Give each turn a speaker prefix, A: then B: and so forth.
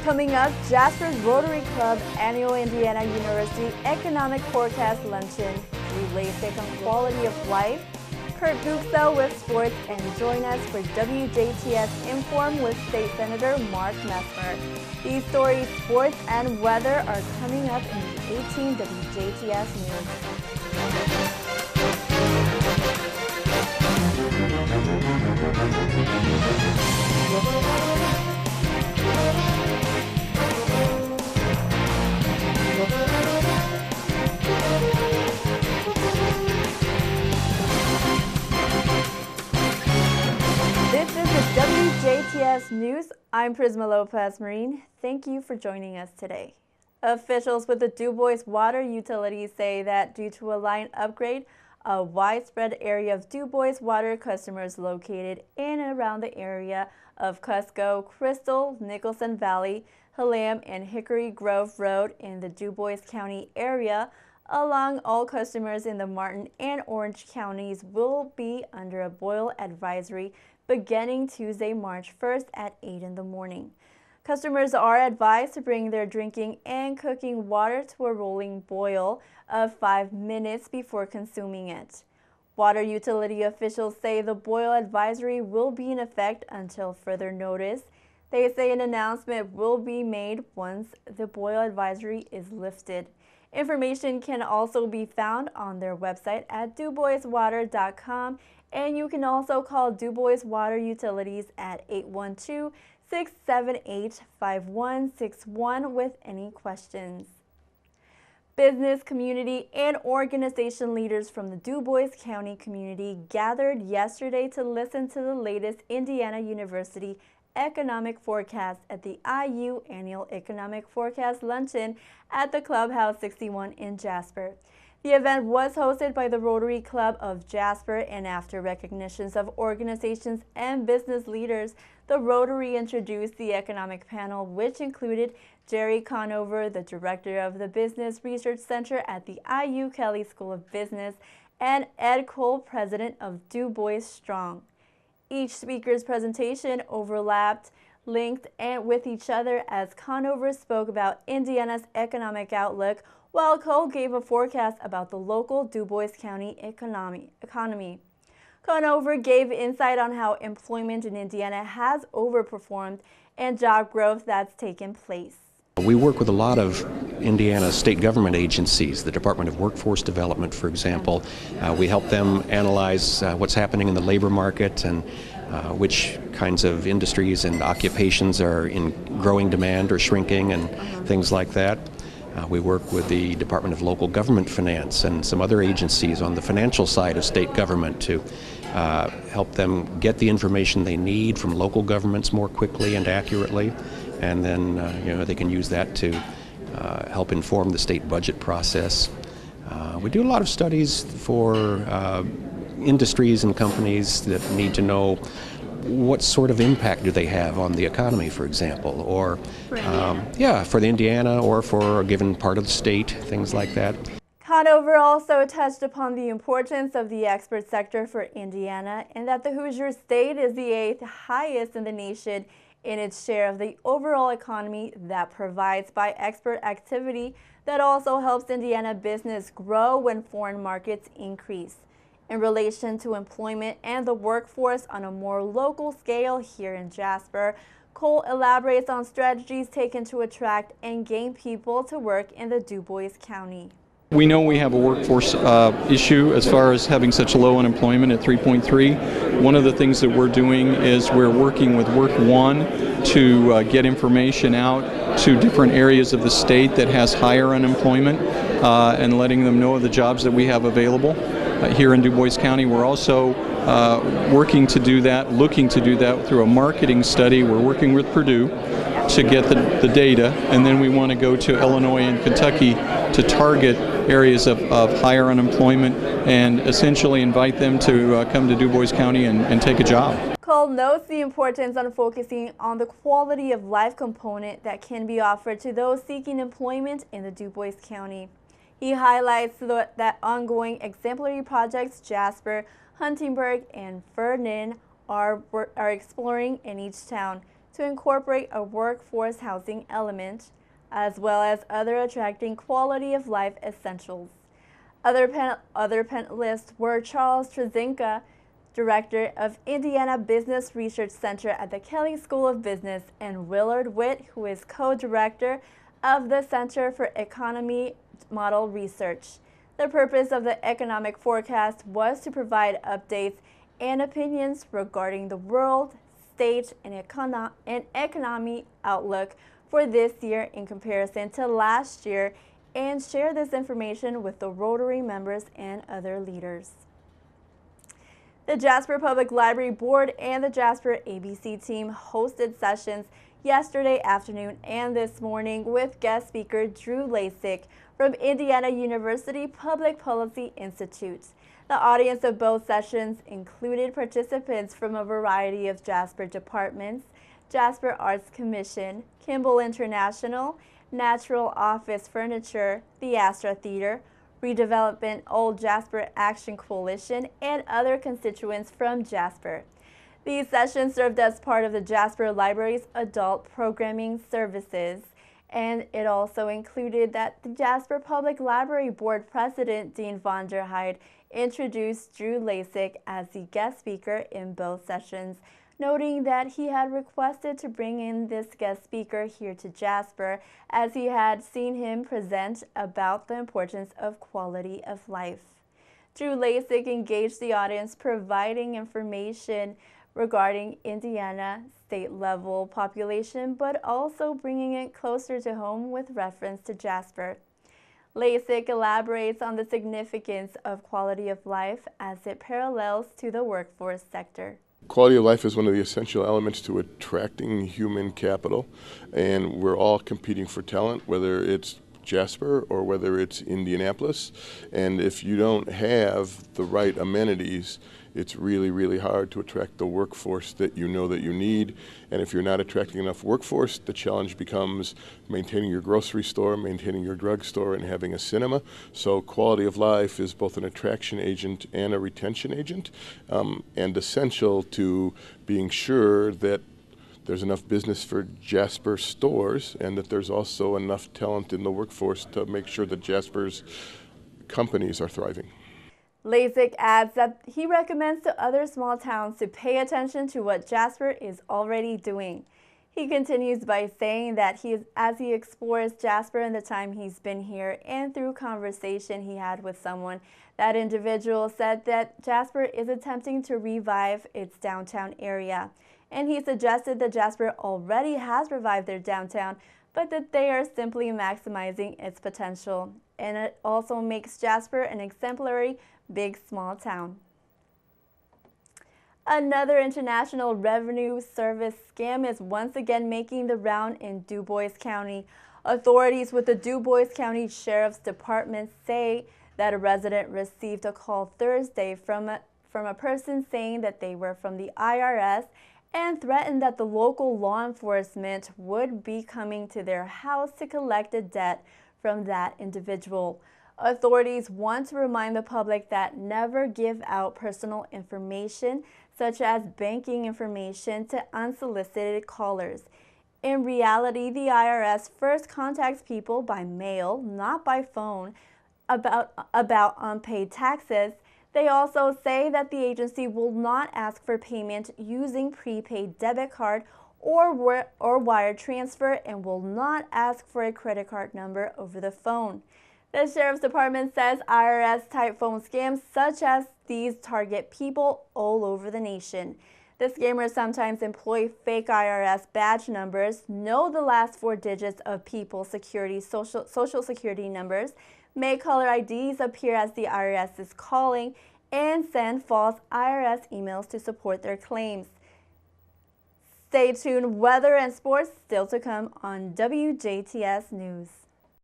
A: Coming up, Jasper's Rotary Club annual Indiana University Economic Forecast Luncheon. Relays take on quality of life. Kurt Guxel with sports, and join us for WJTS Inform with State Senator Mark Messmer. These stories, sports, and weather are coming up in the 18 WJTS News. This is the WJTS News. I'm Prisma Lopez-Marin. Thank you for joining us today. Officials with the Du Bois Water Utilities say that due to a line upgrade, a widespread area of Du Bois Water customers located in and around the area of Cusco, Crystal, Nicholson Valley, Hallam, and Hickory Grove Road in the Du Bois County area, along all customers in the Martin and Orange counties will be under a boil advisory beginning Tuesday, March 1st at 8 in the morning. Customers are advised to bring their drinking and cooking water to a rolling boil of 5 minutes before consuming it. Water utility officials say the boil advisory will be in effect until further notice. They say an announcement will be made once the boil advisory is lifted. Information can also be found on their website at duboiswater.com, and you can also call Du Bois Water Utilities at 812-678-5161 with any questions. Business, community, and organization leaders from the Du Bois County community gathered yesterday to listen to the latest Indiana University economic forecast at the IU Annual Economic Forecast Luncheon at the Clubhouse 61 in Jasper. The event was hosted by the Rotary Club of Jasper, and after recognitions of organizations and business leaders, the Rotary introduced the economic panel, which included Jerry Conover, the director of the Business Research Center at the IU Kelley School of Business, and Ed Cole, president of Du Bois Strong. Each speaker's presentation overlapped, linked, and with each other as Conover spoke about Indiana's economic outlook, while Cole gave a forecast about the local Du Bois County economy. Conover gave insight on how employment in Indiana has overperformed and job growth that's taken place.
B: We work with a lot of Indiana state government agencies, the Department of Workforce Development, for example. We help them analyze what's happening in the labor market and which kinds of industries and occupations are in growing demand or shrinking and things like that. We work with the Department of Local Government Finance and some other agencies on the financial side of state government to help them get the information they need from local governments more quickly and accurately, and then they can use that to help inform the state budget process. We do a lot of studies for industries and companies that need to know what sort of impact do they have on the economy, for example, or for the Indiana or for a given part of the state, things like that.
A: Conover also touched upon the importance of the expert sector for Indiana and that the Hoosier State is the 8th highest in the nation in its share of the overall economy that provides by expert activity that also helps Indiana business grow when foreign markets increase. In relation to employment and the workforce on a more local scale here in Jasper, Cole elaborates on strategies taken to attract and gain people to work in the Du Bois County.
C: We know we have a workforce issue as far as having such low unemployment at 3.3. One of the things that we're doing is we're working with Work One to get information out to different areas of the state that has higher unemployment and letting them know of the jobs that we have available. Here in Du Bois County, we're also working to do that, looking to do that through a marketing study. We're working with Purdue to get the data, and then we want to go to Illinois and Kentucky to target areas of higher unemployment and essentially invite them to come to Du Bois County and take a job.
A: Cole notes the importance on focusing on the quality of life component that can be offered to those seeking employment in the Du Bois County. He highlights that ongoing exemplary projects Jasper, Huntingburg, and Vernon are exploring in each town to incorporate a workforce housing element, as well as other attracting quality of life essentials. Other panelists were Charles Trezinka, Director of Indiana Business Research Center at the Kelley School of Business, and Willard Witt, who is co-director of the Center for Economy Model Research. The purpose of the economic forecast was to provide updates and opinions regarding the world, state, and economy outlook for this year in comparison to last year, and share this information with the Rotary members and other leaders. The Jasper Public Library Board and the Jasper ABC team hosted sessions yesterday afternoon and this morning with guest speaker Drew Lasik from Indiana University Public Policy Institute. The audience of both sessions included participants from a variety of Jasper departments: Jasper Arts Commission, Kimball International, Natural Office Furniture, the Astra Theater, Redevelopment Old Jasper Action Coalition, and other constituents from Jasper. These sessions served as part of the Jasper Library's adult programming services, and it also included that the Jasper Public Library Board President Dean von der Heide introduced Drew Lasik as the guest speaker in both sessions, noting that he had requested to bring in this guest speaker here to Jasper as he had seen him present about the importance of quality of life. Drew Lasik engaged the audience, providing information regarding Indiana state-level population, but also bringing it closer to home with reference to Jasper. Lasik elaborates on the significance of quality of life as it parallels to the workforce sector.
D: Quality of life is one of the essential elements to attracting human capital, and we're all competing for talent, whether it's Jasper or whether it's Indianapolis. And if you don't have the right amenities, it's really, really hard to attract the workforce that you know that you need. And if you're not attracting enough workforce, the challenge becomes maintaining your grocery store, maintaining your drugstore, and having a cinema. So quality of life is both an attraction agent and a retention agent, and essential to being sure that there's enough business for Jasper stores and that there's also enough talent in the workforce to make sure that Jasper's companies are thriving.
A: Lasik adds that he recommends to other small towns to pay attention to what Jasper is already doing. He continues by saying that as he explores Jasper in the time he's been here and through conversation he had with someone, that individual said that Jasper is attempting to revive its downtown area. And he suggested that Jasper already has revived their downtown, but that they are simply maximizing its potential. And it also makes Jasper an exemplary big small town. Another international revenue service scam is once again making the round in Du Bois County. Authorities with the Du Bois County Sheriff's Department say that a resident received a call Thursday from a person saying that they were from the IRS and threatened that the local law enforcement would be coming to their house to collect a debt from that individual. Authorities want to remind the public that never give out personal information, such as banking information, to unsolicited callers. In reality, the IRS first contacts people by mail, not by phone, about unpaid taxes. They also say that the agency will not ask for payment using prepaid debit card or wire transfer and will not ask for a credit card number over the phone. The Sheriff's Department says IRS-type phone scams such as these target people all over the nation. The scammers sometimes employ fake IRS badge numbers, know the last 4 digits of people's social security numbers, make caller IDs appear as the IRS is calling, and send false IRS emails to support their claims. Stay tuned. Weather and sports still to come on WJTS News.